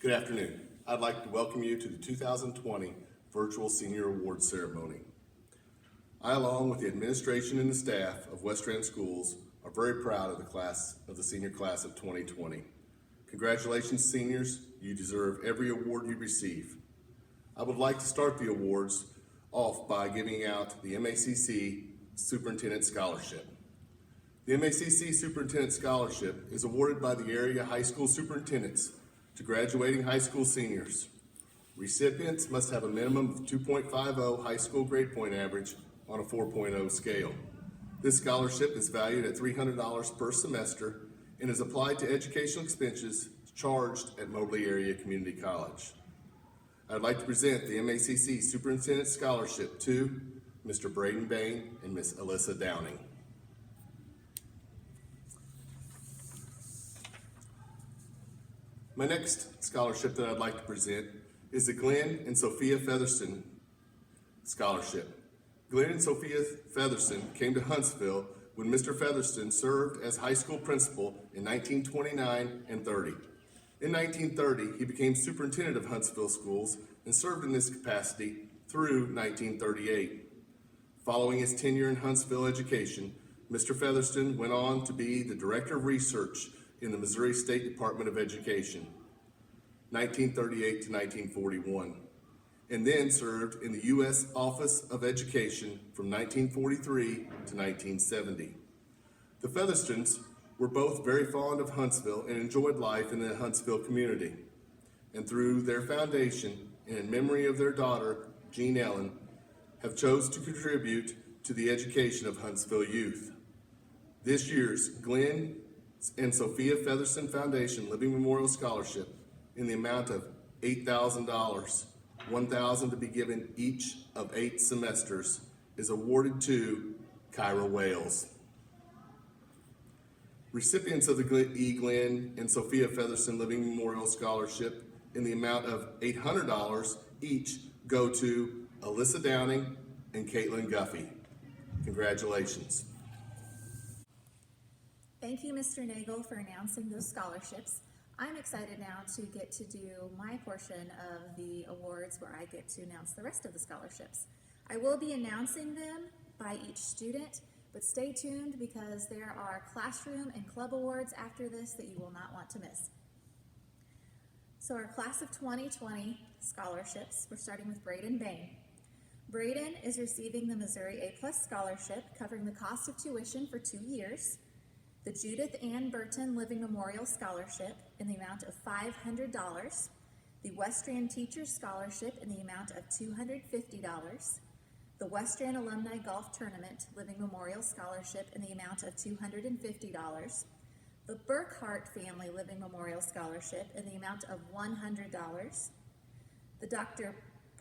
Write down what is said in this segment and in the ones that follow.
Good afternoon. I'd like to welcome you to the 2020 Virtual Senior Awards Ceremony. I, along with the administration and the staff of Westran Schools, are very proud of the senior class of 2020. Congratulations, seniors. You deserve every award you receive. I would like to start the awards off by giving out the MACC Superintendent Scholarship. The MACC Superintendent Scholarship is awarded by the area high school superintendents to graduating high school seniors. Recipients must have a minimum of 2.50 high school grade point average on a 4.0 scale. This scholarship is valued at $300 per semester and is applied to educational expenses charged at Mobley Area Community College. I'd like to present the MACC Superintendent Scholarship to Mr. Braden Bain and Ms. Alyssa Downing. My next scholarship that I'd like to present is the Glenn and Sophia Featherston Scholarship. Glenn and Sophia Featherston came to Huntsville when Mr. Featherston served as high school principal in 1929 and 30. In 1930, he became superintendent of Huntsville schools and served in this capacity through 1938. Following his tenure in Huntsville education, Mr. Featherston went on to be the Director of Research in the Missouri State Department of Education, 1938 to 1941, and then served in the U.S. Office of Education from 1943 to 1970. The Featherstons were both very fond of Huntsville and enjoyed life in the Huntsville community. And through their foundation and in memory of their daughter, Jean Ellen, have chose to contribute to the education of Huntsville youth. This year's Glenn and Sophia Featherston Foundation Living Memorial Scholarship in the amount of $8,000, $1,000 to be given each of 8 semesters, is awarded to Kyra Wales. Recipients of the Glenn and Sophia Featherston Living Memorial Scholarship in the amount of $800 each go to Alyssa Downing and Caitlin Guffey. Congratulations. Thank you, Mr. Nagel, for announcing those scholarships. I'm excited now to get to do my portion of the awards where I get to announce the rest of the scholarships. I will be announcing them by each student, but stay tuned because there are classroom and club awards after this that you will not want to miss. So our class of 2020 scholarships, we're starting with Braden Bain. Braden is receiving the Missouri A+ Scholarship covering the cost of tuition for 2 years, the Judith Ann Burton Living Memorial Scholarship in the amount of $500, the Westran Teachers Scholarship in the amount of $250, the Westran Alumni Golf Tournament Living Memorial Scholarship in the amount of $250, the Burkhart Family Living Memorial Scholarship in the amount of $100, the Dr.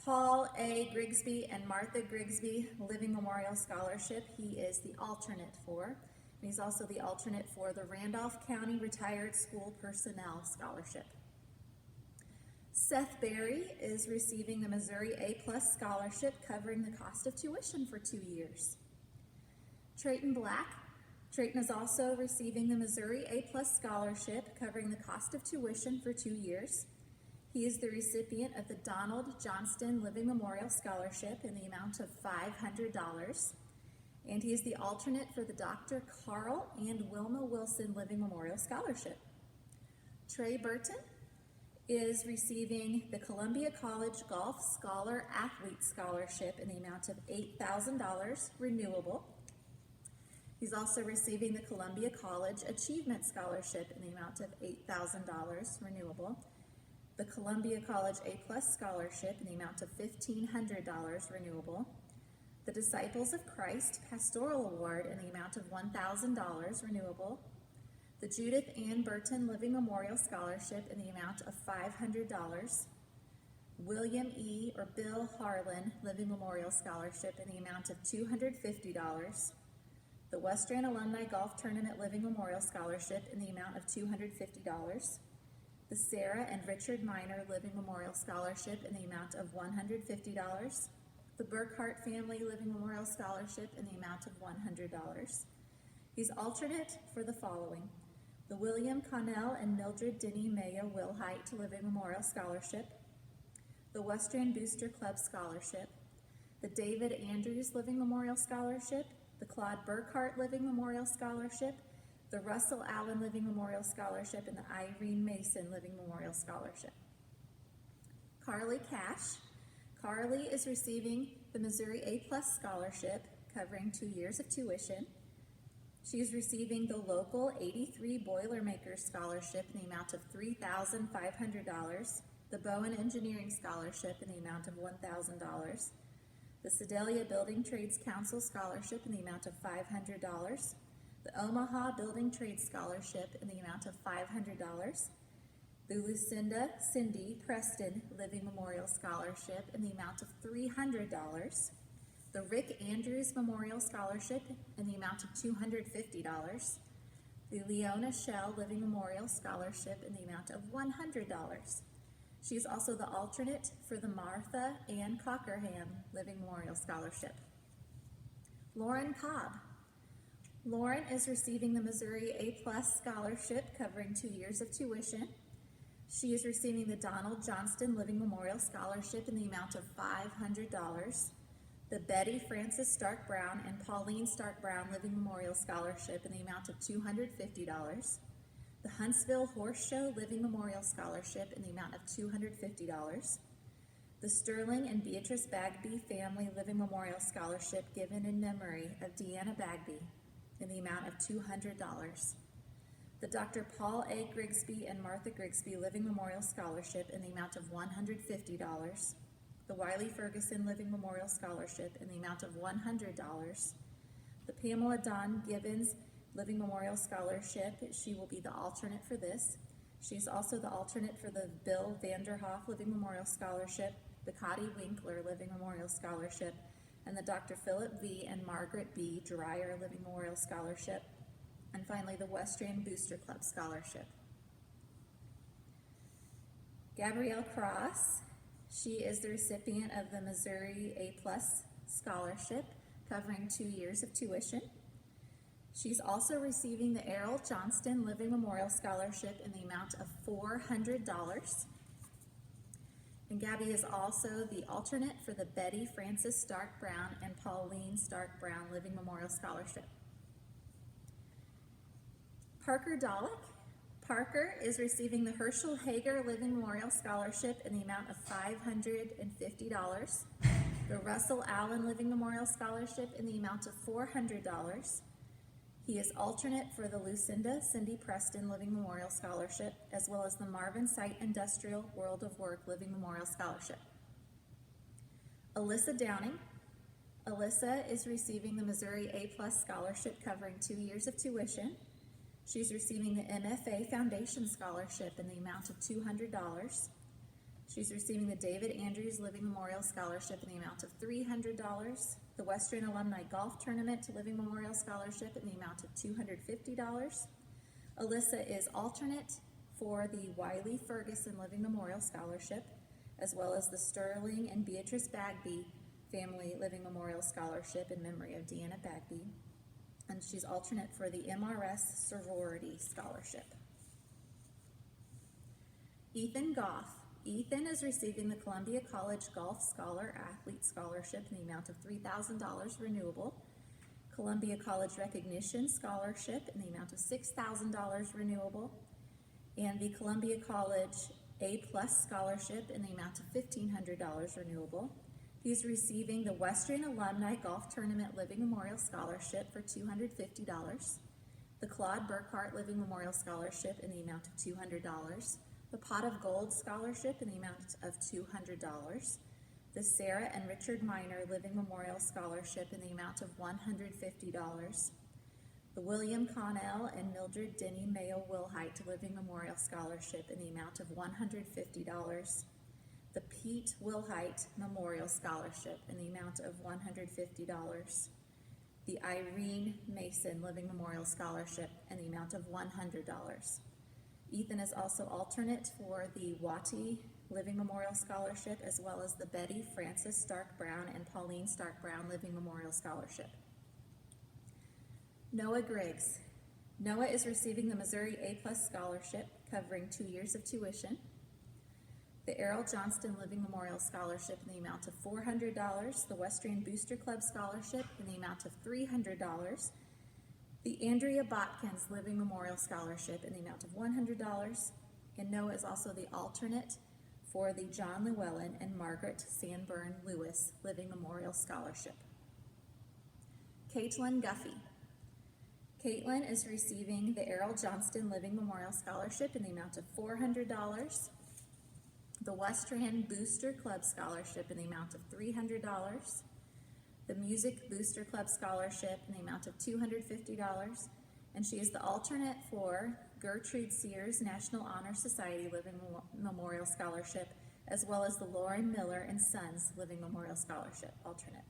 Paul A. Grigsby and Martha Grigsby Living Memorial Scholarship, he is the alternate for. And he's also the alternate for the Randolph County Retired School Personnel Scholarship. Seth Berry is receiving the Missouri A+ Scholarship covering the cost of tuition for 2 years. Trayton Black. Trayton is also receiving the Missouri A+ Scholarship covering the cost of tuition for 2 years. He is the recipient of the Donald Johnston Living Memorial Scholarship in the amount of $500. And he is the alternate for the Dr. Carl and Wilma Wilson Living Memorial Scholarship. Trey Burton is receiving the Columbia College Golf Scholar Athlete Scholarship in the amount of $8,000 renewable. He's also receiving the Columbia College Achievement Scholarship in the amount of $8,000 renewable, the Columbia College A+ Scholarship in the amount of $1,500 renewable, the Disciples of Christ Pastoral Award in the amount of $1,000 renewable, the Judith Ann Burton Living Memorial Scholarship in the amount of $500, William E. or Bill Harlan Living Memorial Scholarship in the amount of $250, the Westran Alumni Golf Tournament Living Memorial Scholarship in the amount of $250, the Sarah and Richard Minor Living Memorial Scholarship in the amount of $150, the Burkhart Family Living Memorial Scholarship in the amount of $100. He's alternate for the following: the William Connell and Mildred Denny Mayo Wilhite Living Memorial Scholarship, the Westran Booster Club Scholarship, the David Andrews Living Memorial Scholarship, the Claude Burkhart Living Memorial Scholarship, the Russell Allen Living Memorial Scholarship, and the Irene Mason Living Memorial Scholarship. Carly Cash. Carly is receiving the Missouri A+ Scholarship covering 2 years of tuition. She is receiving the local 83 Boilermakers Scholarship in the amount of $3,500, the Bowen Engineering Scholarship in the amount of $1,000, the Sedalia Building Trades Council Scholarship in the amount of $500, the Omaha Building Trades Scholarship in the amount of $500, the Lucinda Cindy Preston Living Memorial Scholarship in the amount of $300, the Rick Andrews Memorial Scholarship in the amount of $250, the Leona Shell Living Memorial Scholarship in the amount of $100. She is also the alternate for the Martha Ann Cockerham Living Memorial Scholarship. Lauren Cobb. Lauren is receiving the Missouri A+ Scholarship covering 2 years of tuition. She is receiving the Donald Johnston Living Memorial Scholarship in the amount of $500, the Betty Francis Stark Brown and Pauline Stark Brown Living Memorial Scholarship in the amount of $250, the Huntsville Horse Show Living Memorial Scholarship in the amount of $250, the Sterling and Beatrice Bagby Family Living Memorial Scholarship given in memory of Deanna Bagby in the amount of $200, the Dr. Paul A. Grigsby and Martha Grigsby Living Memorial Scholarship in the amount of $150, the Wiley Ferguson Living Memorial Scholarship in the amount of $100, the Pamela Don Gibbons Living Memorial Scholarship. She will be the alternate for this. She's also the alternate for the Bill Vanderhoff Living Memorial Scholarship, the Cottie Winkler Living Memorial Scholarship, and the Dr. Philip V. and Margaret B. Dreyer Living Memorial Scholarship, and finally the Westran Booster Club Scholarship. Gabrielle Cross. She is the recipient of the Missouri A+ Scholarship covering 2 years of tuition. She's also receiving the Errol Johnston Living Memorial Scholarship in the amount of $400. And Gabby is also the alternate for the Betty Francis Stark Brown and Pauline Stark Brown Living Memorial Scholarship. Parker Dollick. Parker is receiving the Herschel Hager Living Memorial Scholarship in the amount of $550, the Russell Allen Living Memorial Scholarship in the amount of $400. He is alternate for the Lucinda Cindy Preston Living Memorial Scholarship, as well as the Marvin Sight Industrial World of Work Living Memorial Scholarship. Alyssa Downing. Alyssa is receiving the Missouri A+ Scholarship covering 2 years of tuition. She's receiving the MFA Foundation Scholarship in the amount of $200. She's receiving the David Andrews Living Memorial Scholarship in the amount of $300, the Western Alumni Golf Tournament Living Memorial Scholarship in the amount of $250. Alyssa is alternate for the Wiley Ferguson Living Memorial Scholarship, as well as the Sterling and Beatrice Bagby Family Living Memorial Scholarship in memory of Deanna Bagby. And she's alternate for the MRS Sorority Scholarship. Ethan Goff. Ethan is receiving the Columbia College Golf Scholar Athlete Scholarship in the amount of $3,000 renewable, Columbia College Recognition Scholarship in the amount of $6,000 renewable, and the Columbia College A+ Scholarship in the amount of $1,500 renewable. He's receiving the Western Alumni Golf Tournament Living Memorial Scholarship for $250, the Claude Burkhart Living Memorial Scholarship in the amount of $200, the Pot of Gold Scholarship in the amount of $200, the Sarah and Richard Minor Living Memorial Scholarship in the amount of $150, the William Connell and Mildred Denny Mayo Wilhite Living Memorial Scholarship in the amount of $150, the Pete Wilhite Memorial Scholarship in the amount of $150, the Irene Mason Living Memorial Scholarship in the amount of $100. Ethan is also alternate for the Wattie Living Memorial Scholarship, as well as the Betty Francis Stark Brown and Pauline Stark Brown Living Memorial Scholarship. Noah Griggs. Noah is receiving the Missouri A+ Scholarship covering 2 years of tuition. The Errol Johnston Living Memorial Scholarship in the amount of $400, the Westran Booster Club Scholarship in the amount of $300, the Andrea Botkins Living Memorial Scholarship in the amount of $100, and Noah is also the alternate for the John Llewellyn and Margaret Sanborn Lewis Living Memorial Scholarship. Caitlin Guffey. Caitlin is receiving the Errol Johnston Living Memorial Scholarship in the amount of $400, the Westran Booster Club Scholarship in the amount of $300, the Music Booster Club Scholarship in the amount of $250, and she is the alternate for Gertrude Sears National Honor Society Living Memorial Scholarship, as well as the Lauren Miller and Sons Living Memorial Scholarship alternate.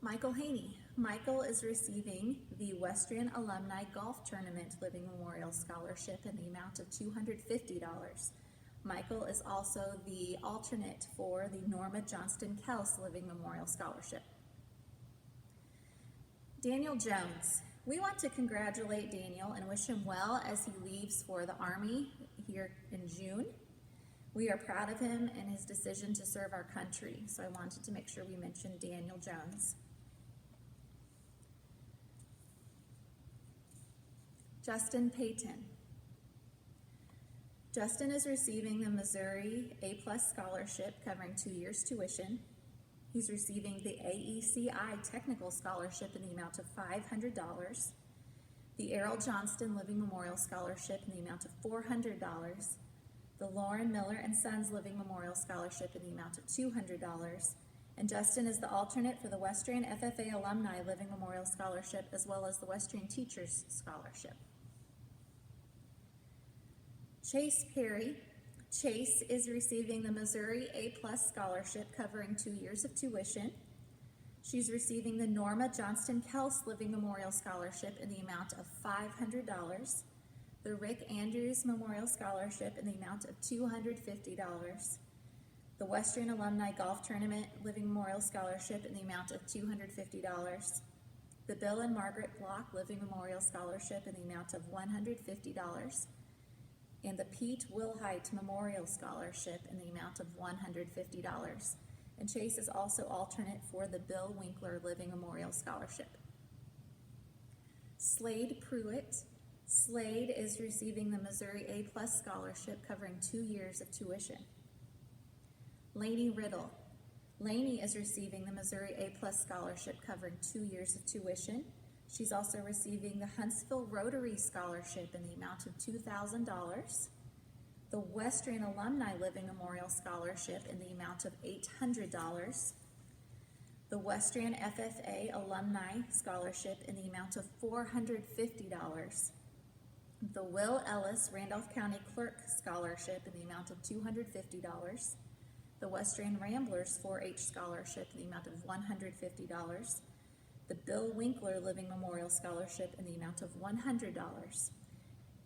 Michael Haney. Michael is receiving the Westran Alumni Golf Tournament Living Memorial Scholarship in the amount of $250. Michael is also the alternate for the Norma Johnston Kels Living Memorial Scholarship. Daniel Jones. We want to congratulate Daniel and wish him well as he leaves for the Army here in June. We are proud of him and his decision to serve our country, so I wanted to make sure we mentioned Daniel Jones. Justin Payton. Justin is receiving the Missouri A+ Scholarship covering 2 years tuition. He's receiving the AECI Technical Scholarship in the amount of $500, the Errol Johnston Living Memorial Scholarship in the amount of $400, the Lauren Miller and Sons Living Memorial Scholarship in the amount of $200, and Justin is the alternate for the Westran FFA Alumni Living Memorial Scholarship, as well as the Westran Teachers Scholarship. Chase Perry. Chase is receiving the Missouri A+ Scholarship covering 2 years of tuition. She's receiving the Norma Johnston Kels Living Memorial Scholarship in the amount of $500, the Rick Andrews Memorial Scholarship in the amount of $250, the Westran Alumni Golf Tournament Living Memorial Scholarship in the amount of $250, the Bill and Margaret Block Living Memorial Scholarship in the amount of $150, and the Pete Wilhite Memorial Scholarship in the amount of $150. And Chase is also alternate for the Bill Winkler Living Memorial Scholarship. Slade Pruitt. Slade is receiving the Missouri A+ Scholarship covering 2 years of tuition. Lainey Riddle. Lainey is receiving the Missouri A+ Scholarship covering 2 years of tuition. She's also receiving the Huntsville Rotary Scholarship in the amount of $2,000, the Westran Alumni Living Memorial Scholarship in the amount of $800, the Westran FFA Alumni Scholarship in the amount of $450, the Will Ellis Randolph County Clerk Scholarship in the amount of $250, the Westran Ramblers 4-H Scholarship in the amount of $150, the Bill Winkler Living Memorial Scholarship in the amount of $100.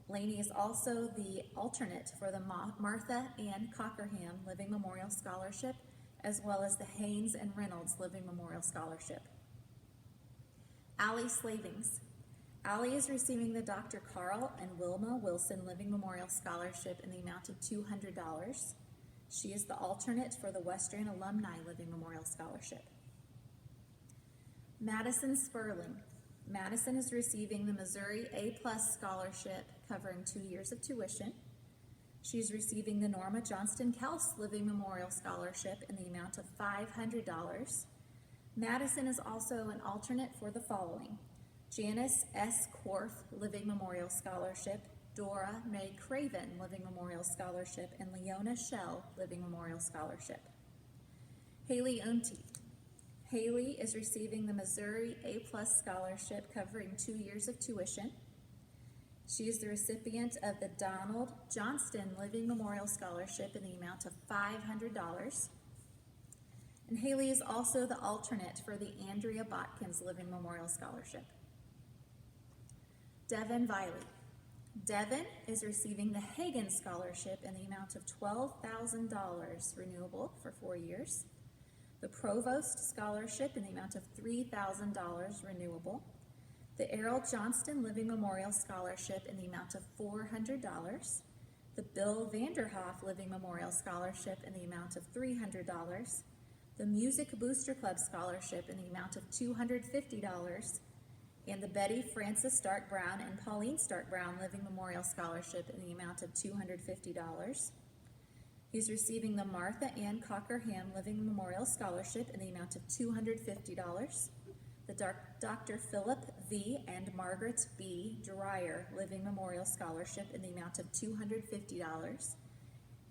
Lainey is also the alternate for the Martha Ann Cockerham Living Memorial Scholarship, as well as the Haynes and Reynolds Living Memorial Scholarship. Allie Slavings. Allie is receiving the Dr. Carl and Wilma Wilson Living Memorial Scholarship in the amount of $200. She is the alternate for the Westran Alumni Living Memorial Scholarship. Madison Sperling. Madison is receiving the Missouri A+ Scholarship covering 2 years of tuition. She's receiving the Norma Johnston Kels Living Memorial Scholarship in the amount of $500. Madison is also an alternate for the following: Janice S. Korf Living Memorial Scholarship, Dora Mae Craven Living Memorial Scholarship, and Leona Shell Living Memorial Scholarship. Haley Unti. Haley is receiving the Missouri A+ Scholarship covering 2 years of tuition. She is the recipient of the Donald Johnston Living Memorial Scholarship in the amount of $500. And Haley is also the alternate for the Andrea Botkins Living Memorial Scholarship. Devin Viley. Devin is receiving the Hagen Scholarship in the amount of $12,000 renewable for 4 years. The Provost Scholarship in the amount of $3,000 renewable, the Errol Johnston Living Memorial Scholarship in the amount of $400, the Bill Vanderhoff Living Memorial Scholarship in the amount of $300, the Music Booster Club Scholarship in the amount of $250, and the Betty Frances Stark Brown and Pauline Stark Brown Living Memorial Scholarship in the amount of $250. He's receiving the Martha Ann Cocker Ham Living Memorial Scholarship in the amount of $250. The Dr. Philip V. and Margaret B. Dreyer Living Memorial Scholarship in the amount of $250.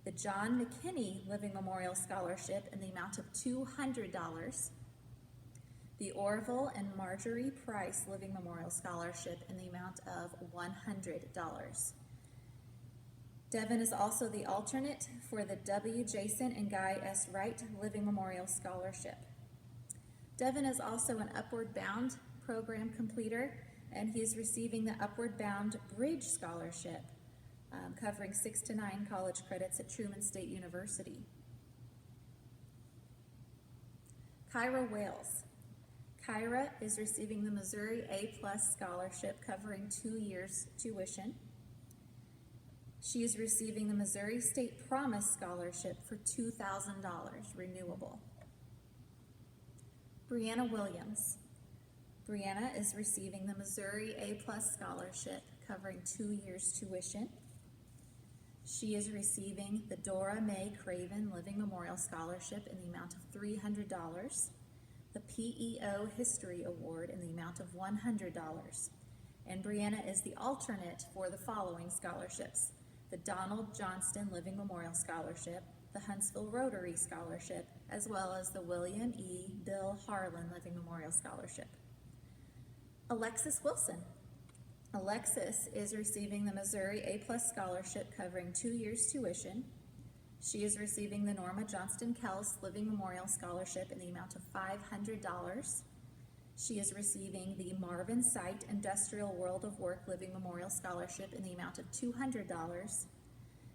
The John McKinney Living Memorial Scholarship in the amount of $200. The Orville and Marjorie Price Living Memorial Scholarship in the amount of $100. Devin is also the alternate for the W. Jason and Guy S. Wright Living Memorial Scholarship. Devin is also an Upward Bound program completer, and he is receiving the Upward Bound Bridge Scholarship, covering 6 to 9 college credits at Truman State University. Kyra Wales. Kyra is receiving the Missouri A+ Scholarship covering 2 years tuition. She is receiving the Missouri State Promise Scholarship for $2,000, renewable. Brianna Williams. Brianna is receiving the Missouri A+ Scholarship covering 2 years tuition. She is receiving the Dora Mae Craven Living Memorial Scholarship in the amount of $300, the PEO History Award in the amount of $100, and Brianna is the alternate for the following scholarships: the Donald Johnston Living Memorial Scholarship, the Huntsville Rotary Scholarship, as well as the William E. Bill Harlan Living Memorial Scholarship. Alexis Wilson. Alexis is receiving the Missouri A+ Scholarship covering 2 years tuition. She is receiving the Norma Johnston Kels Living Memorial Scholarship in the amount of $500. She is receiving the Marvin Sight Industrial World of Work Living Memorial Scholarship in the amount of $200.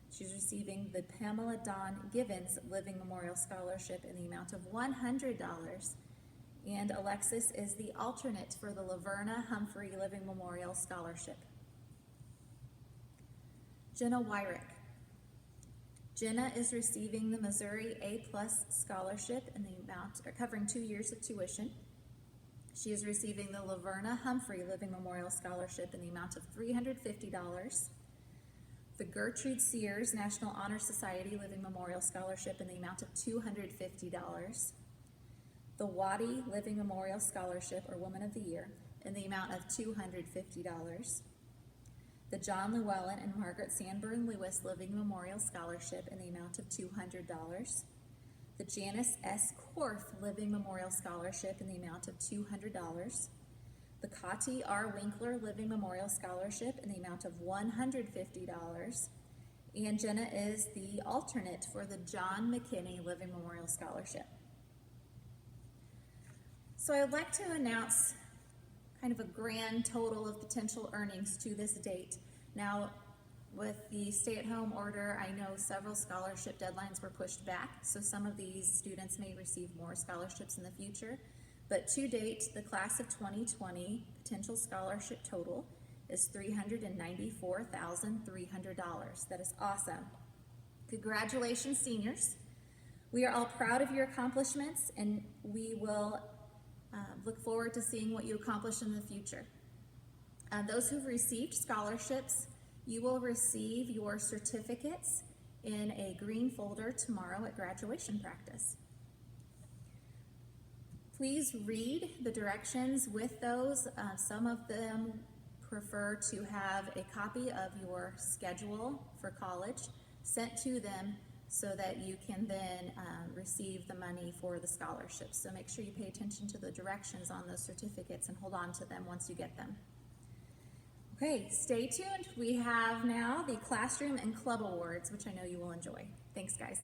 She's receiving the Pamela Dawn Givens Living Memorial Scholarship in the amount of $100. And Alexis is the alternate for the Laverna Humphrey Living Memorial Scholarship. Jenna Wyrick. Jenna is receiving the Missouri A+ Scholarship in the amount, covering 2 years of tuition. She is receiving the Laverna Humphrey Living Memorial Scholarship in the amount of $350. The Gertrude Sears National Honor Society Living Memorial Scholarship in the amount of $250. The Waddy Living Memorial Scholarship, or Woman of the Year, in the amount of $250. The John Llewellyn and Margaret Sanborn Lewis Living Memorial Scholarship in the amount of $200. The Janice S. Korf Living Memorial Scholarship in the amount of $200. The Cotty R. Winkler Living Memorial Scholarship in the amount of $150. And Jenna is the alternate for the John McKinney Living Memorial Scholarship. So I would like to announce kind of a grand total of potential earnings to this date. Now, with the stay-at-home order, I know several scholarship deadlines were pushed back, so some of these students may receive more scholarships in the future. But to date, the class of 2020 potential scholarship total is $394,300. That is awesome. Congratulations, seniors. We are all proud of your accomplishments, and we will look forward to seeing what you accomplish in the future. Those who've received scholarships, you will receive your certificates in a green folder tomorrow at graduation practice. Please read the directions with those. Some of them prefer to have a copy of your schedule for college sent to them so that you can then receive the money for the scholarships. So make sure you pay attention to the directions on those certificates and hold on to them once you get them. Okay, stay tuned. We have now the Classroom and Club Awards, which I know you will enjoy. Thanks, guys.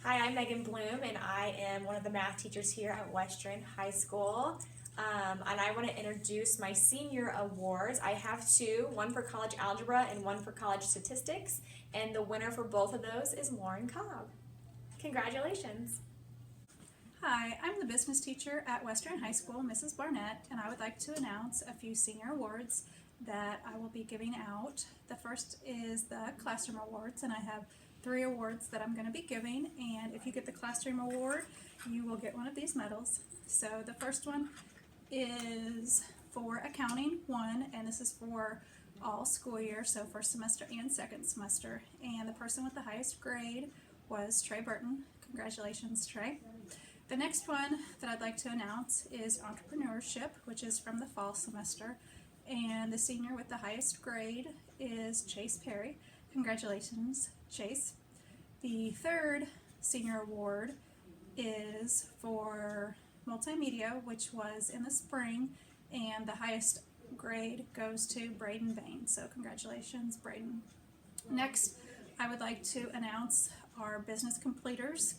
Hi, I'm Megan Bloom, and I am one of the math teachers here at Westran High School. And I want to introduce my senior awards. I have two, one for college algebra and one for college statistics, and the winner for both of those is Lauren Cobb. Congratulations. Hi, I'm the business teacher at Westran High School, Mrs. Barnett, and I would like to announce a few senior awards that I will be giving out. The first is the Classroom Awards, and I have 3 awards that I'm going to be giving, and if you get the Classroom Award, you will get one of these medals. So the first one is for Accounting 1, and this is for all school year, so first semester and second semester, and the person with the highest grade was Trey Burton. Congratulations, Trey. The next one that I'd like to announce is Entrepreneurship, which is from the fall semester, and the senior with the highest grade is Chase Perry. Congratulations, Chase. The third senior award is for Multimedia, which was in the spring, and the highest grade goes to Braden Bain. So congratulations, Braden. Next, I would like to announce our business completers,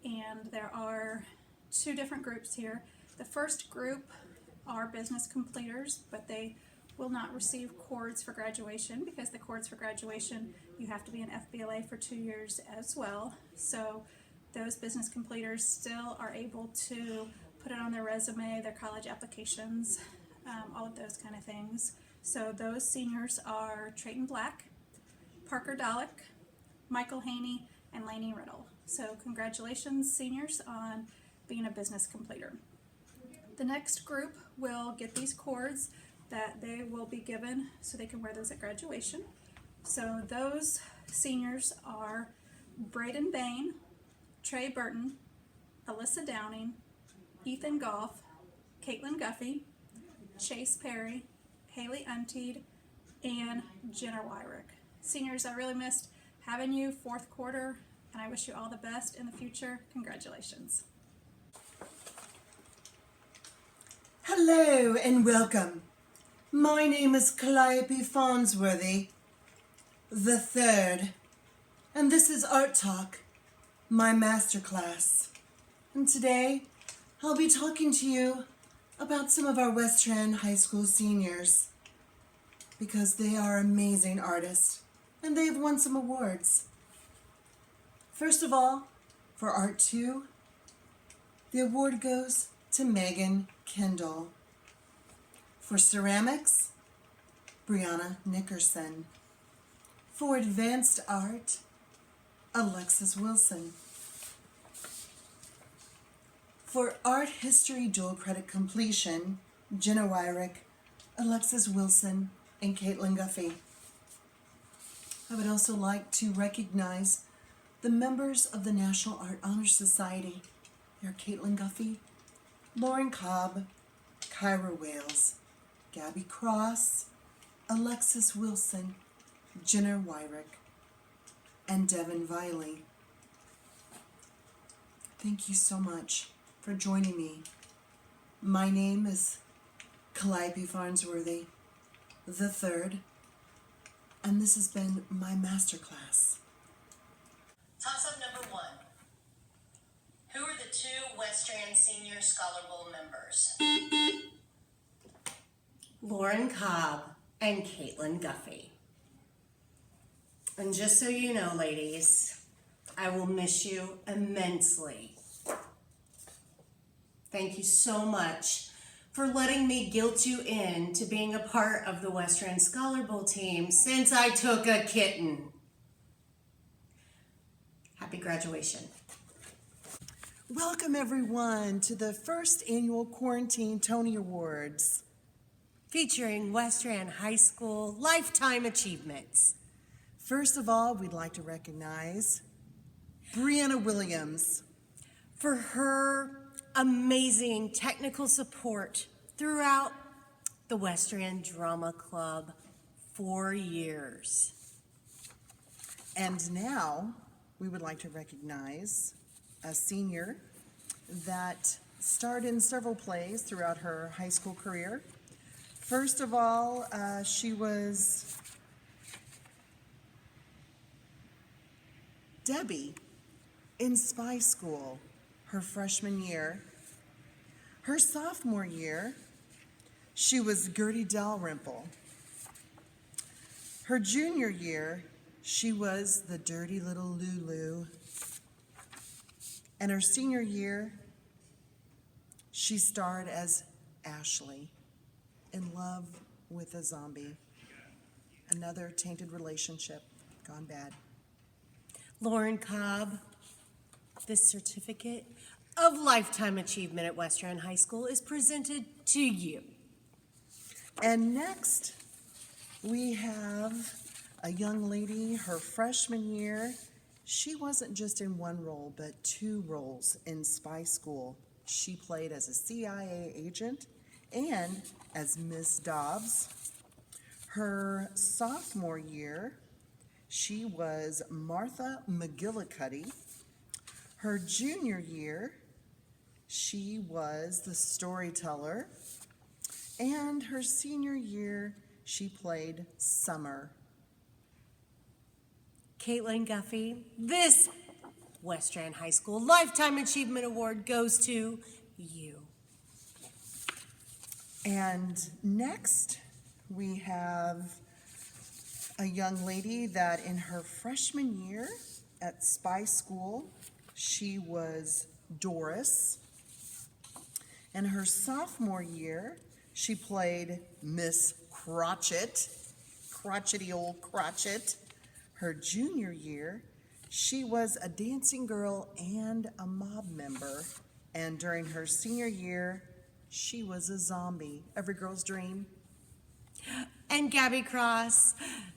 and there are 2 different groups here. The first group are business completers, but they will not receive cords for graduation because the cords for graduation, you have to be an FBLA for 2 years as well. So those business completers still are able to put it on their resume, their college applications, all of those kind of things. So those seniors are Trayton Black, Parker Dollick, Michael Haney, and Lainey Riddle. So congratulations, seniors, on being a business completer. The next group will get these cords that they will be given so they can wear those at graduation. So those seniors are Braden Bain, Trey Burton, Alyssa Downing, Ethan Goff, Caitlin Guffey, Chase Perry, Haley Unteed, and Jenna Wyrick. Seniors, I really missed having you 4th quarter, and I wish you all the best in the future. Congratulations. Hello and welcome. My name is Calliope Farnsworthy the Third, and this is Art Talk, my masterclass. And today, I'll be talking to you about some of our Westran High School seniors, because they are amazing artists, and they have won some awards. First of all, for Art 2, the award goes to Megan Kendall. For Ceramics, Brianna Nickerson. For Advanced Art, Alexis Wilson. For Art History Dual Credit Completion, Jenna Wyrick, Alexis Wilson, and Caitlin Guffey. I would also like to recognize the members of the National Art Honor Society. They're Caitlin Guffey, Lauren Cobb, Kyra Wales, Gabby Cross, Alexis Wilson, Jenna Wyrick, and Devin Viley. Thank you so much for joining me. My name is Calliope Farnsworthy the Third, and this has been my masterclass. Toss-up number 1. Who are the 2 Westran Senior Scholar Bowl members? Lauren Cobb and Caitlin Guffey. And just so you know, ladies, I will miss you immensely. Thank you so much for letting me guilt you into being a part of the Westran Scholar Bowl team since I took a kitten. Happy graduation. Welcome everyone to the first annual Quarantine Tony Awards. Featuring Westran High School Lifetime Achievements. First of all, we'd like to recognize Brianna Williams for her amazing technical support throughout the Westran Drama Club 4 years. And now we would like to recognize a senior that starred in several plays throughout her high school career. First of all, she was Debbie in Spy School her freshman year. Her sophomore year, she was Gertie Dalrymple. Her junior year, she was the dirty little Lulu. And her senior year, She starred as Ashley in Love with a Zombie. Another tainted relationship gone bad. Lauren Cobb, this certificate of Lifetime Achievement at Westran High School is presented to you. And next, we have a young lady, her freshman year. She wasn't just in one role, but two roles in Spy School. She played as a CIA agent and as Miss Dobbs. Her sophomore year, she was Martha McGillicuddy. Her junior year, she was the storyteller. And her senior year, she played Summer. Caitlin Guffey, this Westran High School Lifetime Achievement Award goes to you. And next, we have a young lady that in her freshman year at Spy School, she was Doris. In her sophomore year, she played Miss Crotchet, crotchety old Crotchet. Her junior year, she was a dancing girl and a mob member. And during her senior year, she was a zombie. Every girl's dream. And Gabby Cross,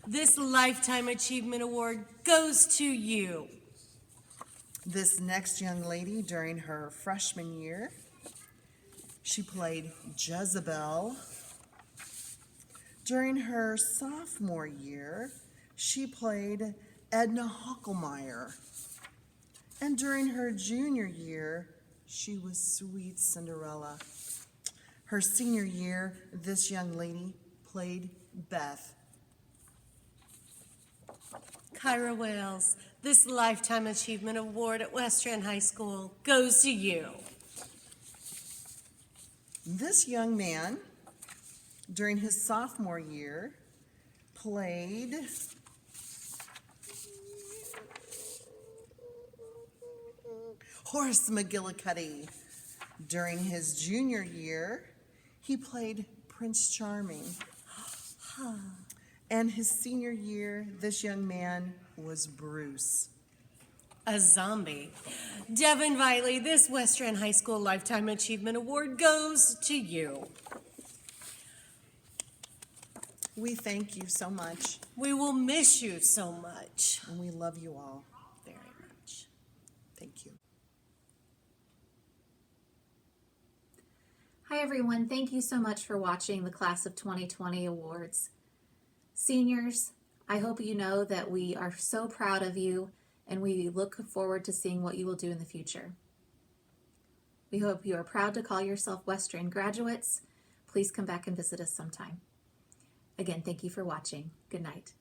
this Lifetime Achievement Award goes to you. This next young lady during her freshman year, she played Jezebel. During her sophomore year, she played Edna Hockelmeyer. And during her junior year, she was Sweet Cinderella. Her senior year, this young lady played Beth. Kyra Wales, this Lifetime Achievement Award at Westran High School goes to you. This young man, during his sophomore year, played Horace McGillicuddy. During his junior year, he played Prince Charming. And his senior year, this young man was Bruce. A zombie. Devin Viley, this Westran High School Lifetime Achievement Award goes to you. We thank you so much, We will miss you so much. and we love you all. Very much. Thank you. Hi everyone, thank you so much for watching the Class of 2020 Awards. Seniors, I hope you know that we are so proud of you and we look forward to seeing what you will do in the future. We hope you are proud to call yourself Westran graduates. Please come back and visit us sometime. Again, thank you for watching. Good night.